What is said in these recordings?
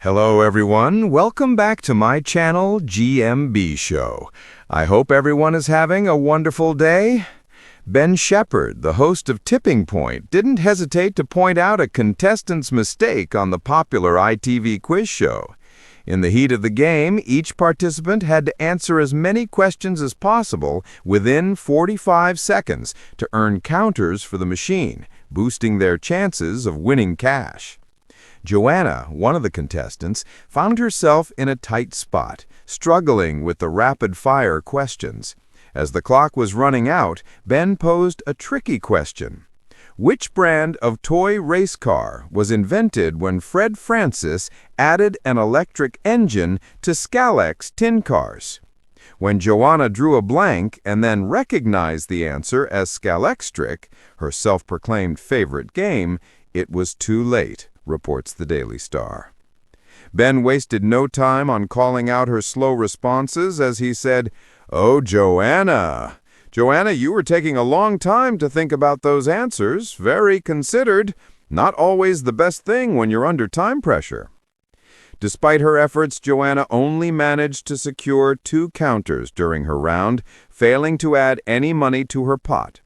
Hello everyone, welcome back to my channel GMB SHOW. I hope everyone is having a wonderful day. Shephard, the host of Tipping Point, didn't hesitate to point out a contestant's mistake on the popular ITV quiz show. In the heat of the game, each participant had to answer as many questions as possible within 45 seconds to earn counters for the machine, boosting their chances of winning cash. Joanna, one of the contestants, found herself in a tight spot, struggling with the rapid-fire questions. As the clock was running out, Ben posed a tricky question. Which brand of toy race car was invented when Fred Francis added an electric engine to Skalex tin cars? When Joanna drew a blank and then recognized the answer as Skalextric, her self-proclaimed favorite game, it was too late, reports the Daily Star. Ben wasted no time on calling out her slow responses as he said, "Oh, Joanna, you were taking a long time to think about those answers. Very considered. Not always the best thing when you're under time pressure." Despite her efforts, Joanna only managed to secure 2 counters during her round, failing to add any money to her pot.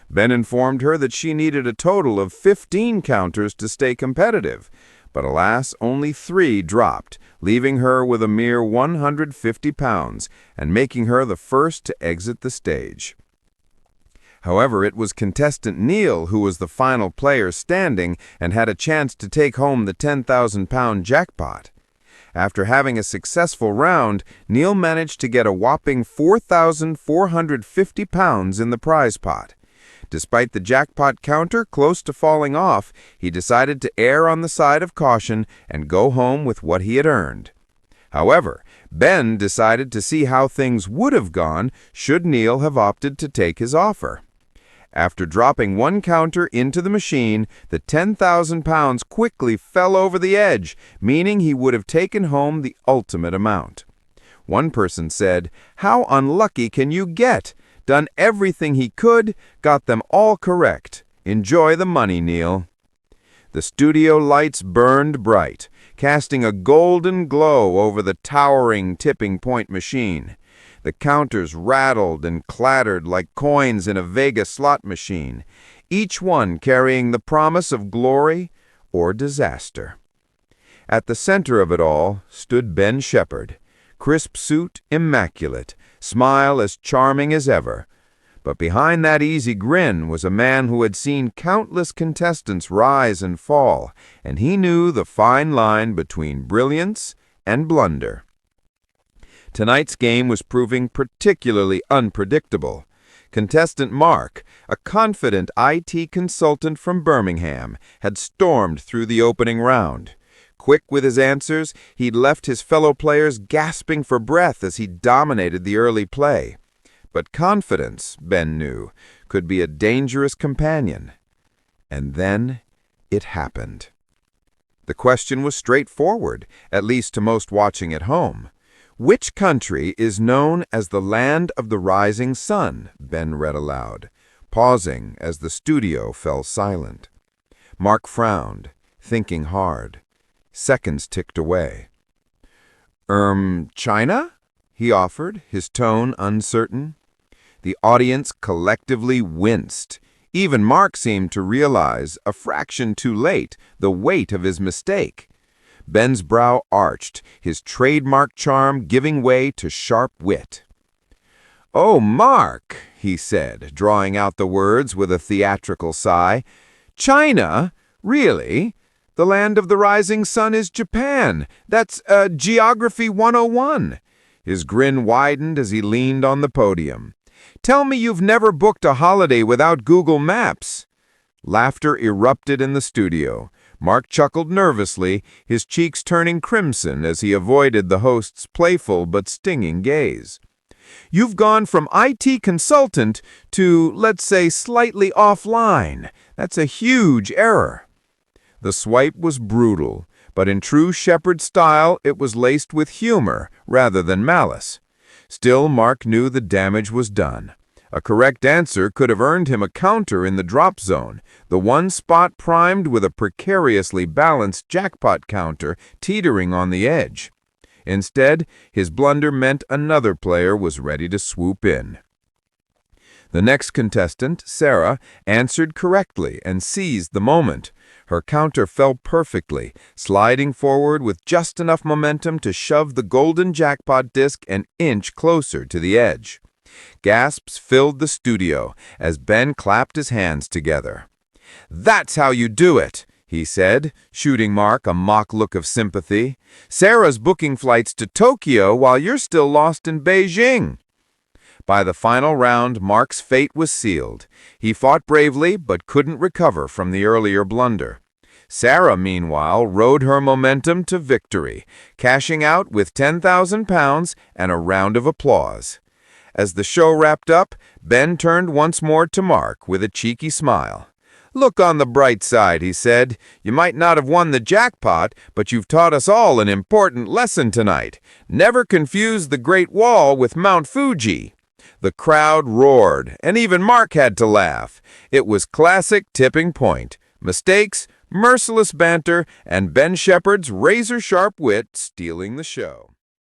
Ben informed her that she needed a total of 15 counters to stay competitive, but alas, only 3 dropped, leaving her with a mere £150 and making her the first to exit the stage. However, it was contestant Neil who was the final player standing and had a chance to take home the £10,000 jackpot. After having a successful round, Neil managed to get a whopping £4,450 in the prize pot. Despite the jackpot counter close to falling off, he decided to err on the side of caution and go home with what he had earned. However, Ben decided to see how things would have gone should Neil have opted to take his offer. After dropping 1 counter into the machine, the £10,000 quickly fell over the edge, meaning he would have taken home the ultimate amount. One person said, "How unlucky can you get? Done everything he could, got them all correct. Enjoy the money, Neil." The studio lights burned bright, casting a golden glow over the towering tipping point machine. The counters rattled and clattered like coins in a Vegas slot machine, each one carrying the promise of glory or disaster. At the center of it all stood Shephard, crisp suit immaculate, smile as charming as ever. But behind that easy grin was a man who had seen countless contestants rise and fall, and he knew the fine line between brilliance and blunder. Tonight's game was proving particularly unpredictable. Contestant Mark, a confident IT consultant from Birmingham, had stormed through the opening round. Quick with his answers, he'd left his fellow players gasping for breath as he dominated the early play. But confidence, Ben knew, could be a dangerous companion. And then it happened. The question was straightforward, at least to most watching at home. Which country is known as the land of the rising sun? Ben read aloud, pausing as the studio fell silent. Mark frowned, thinking hard. Seconds ticked away. China?" he offered, his tone uncertain. The audience collectively winced. Even Mark seemed to realize, a fraction too late, the weight of his mistake. Ben's brow arched, his trademark charm giving way to sharp wit. "Oh, Mark," he said, drawing out the words with a theatrical sigh. "China? Really? The land of the rising sun is Japan. That's Geography 101. His grin widened as he leaned on the podium. "Tell me you've never booked a holiday without Google Maps." Laughter erupted in the studio. Mark chuckled nervously, his cheeks turning crimson as he avoided the host's playful but stinging gaze. "You've gone from IT consultant to, let's say, slightly offline. That's a huge error." The swipe was brutal, but in true Shephard style it was laced with humor rather than malice. Still, Mark knew the damage was done. A correct answer could have earned him a counter in the drop zone, the one spot primed with a precariously balanced jackpot counter teetering on the edge. Instead, his blunder meant another player was ready to swoop in. The next contestant, Sarah, answered correctly and seized the moment. Her counter fell perfectly, sliding forward with just enough momentum to shove the golden jackpot disc an inch closer to the edge. Gasps filled the studio as Ben clapped his hands together. "That's how you do it," he said, shooting Mark a mock look of sympathy. "Sarah's booking flights to Tokyo while you're still lost in Beijing." By the final round, Mark's fate was sealed. He fought bravely but couldn't recover from the earlier blunder. Sarah, meanwhile, rode her momentum to victory, cashing out with £10,000 and a round of applause. As the show wrapped up, Ben turned once more to Mark with a cheeky smile. "Look on the bright side," he said. "You might not have won the jackpot, but you've taught us all an important lesson tonight. Never confuse the Great Wall with Mount Fuji." The crowd roared, and even Mark had to laugh. It was classic tipping point. Mistakes, merciless banter, and Ben Shephard's razor-sharp wit stealing the show.